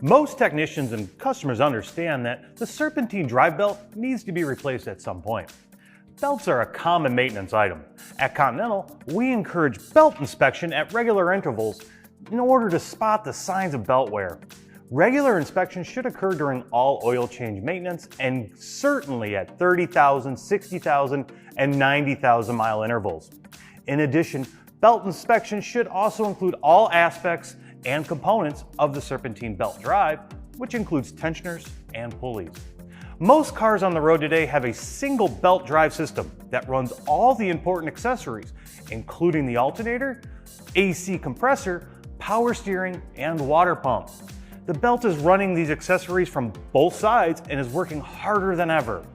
Most technicians and customers understand that the Serpentine drive belt needs to be replaced at some point. Belts are a common maintenance item. At Continental, we encourage belt inspection at regular intervals in order to spot the signs of belt wear. Regular inspection should occur during all oil change maintenance and certainly at 30,000, 60,000, and 90,000 mile intervals. In addition, belt inspection should also include all aspects and components of the Serpentine belt drive, which includes tensioners and pulleys. Most cars on the road today have a single belt drive system that runs all the important accessories, including the alternator, AC compressor, power steering, and water pump. The belt is running these accessories from both sides and is working harder than ever.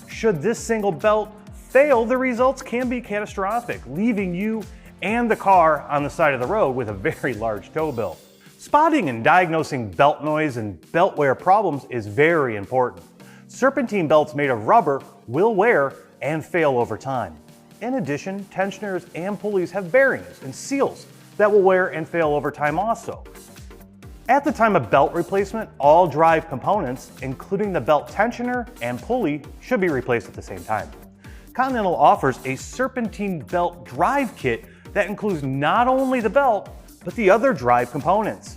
Should this single belt fail, the results can be catastrophic, leaving you and the car on the side of the road with a very large tow bill. Spotting and diagnosing belt noise and belt wear problems is very important. Serpentine belts made of rubber will wear and fail over time. In addition, tensioners and pulleys have bearings and seals that will wear and fail over time also. At the time of belt replacement, all drive components, including the belt tensioner and pulley, should be replaced at the same time. Continental offers a Serpentine belt drive kit that includes not only the belt, but the other drive components.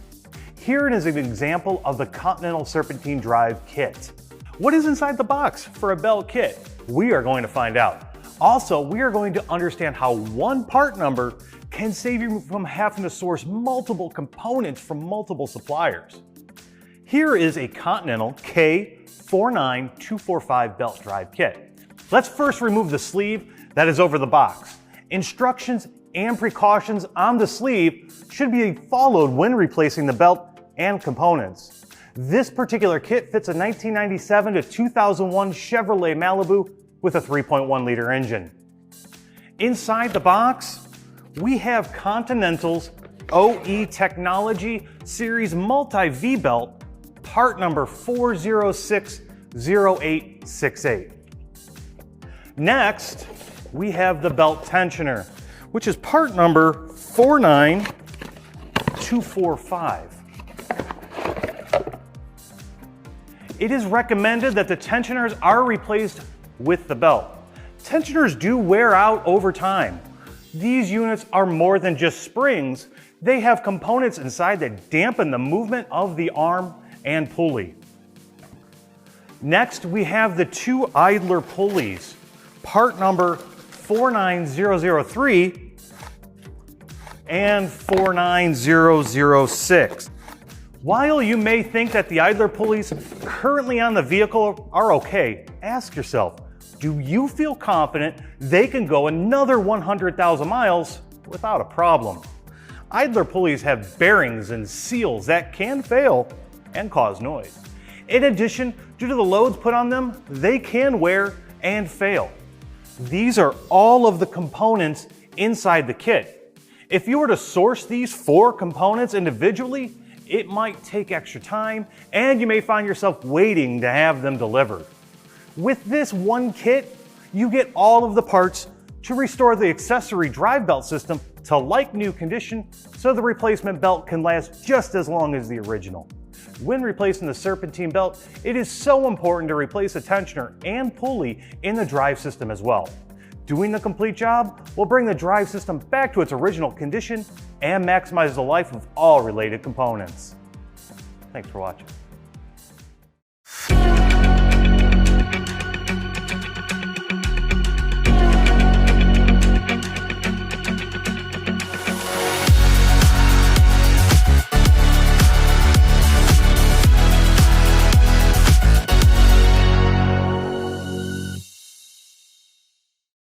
Here is an example of the Continental Serpentine drive kit. What is inside the box for a belt kit? We are going to find out. Also, we are going to understand how one part number can save you from having to source multiple components from multiple suppliers. Here is a Continental K49245 belt drive kit. Let's first remove the sleeve that is over the box. Instructions and precautions on the sleeve should be followed when replacing the belt and components. This particular kit fits a 1997 to 2001 Chevrolet Malibu with a 3.1 liter engine. Inside the box, we have Continental's OE Technology Series Multi-V belt, part number 4060868. Next, we have the belt tensioner, which is part number 49245. It is recommended that the tensioners are replaced with the belt. Tensioners do wear out over time. These units are more than just springs. They have components inside that dampen the movement of the arm and pulley. Next, we have the two idler pulleys, part number 49003 and 49006. While you may think that the idler pulleys currently on the vehicle are okay, ask yourself, do you feel confident they can go another 100,000 miles without a problem? Idler pulleys have bearings and seals that can fail and cause noise. In addition, due to the loads put on them, they can wear and fail. These are all of the components inside the kit. If you were to source these 4 components individually, it might take extra time and you may find yourself waiting to have them delivered. With this one kit, you get all of the parts to restore the accessory drive belt system to like new condition so the replacement belt can last just as long as the original. When replacing the Serpentine belt, it is so important to replace the tensioner and pulley in the drive system as well. Doing the complete job will bring the drive system back to its original condition and maximize the life of all related components. Thanks for watching.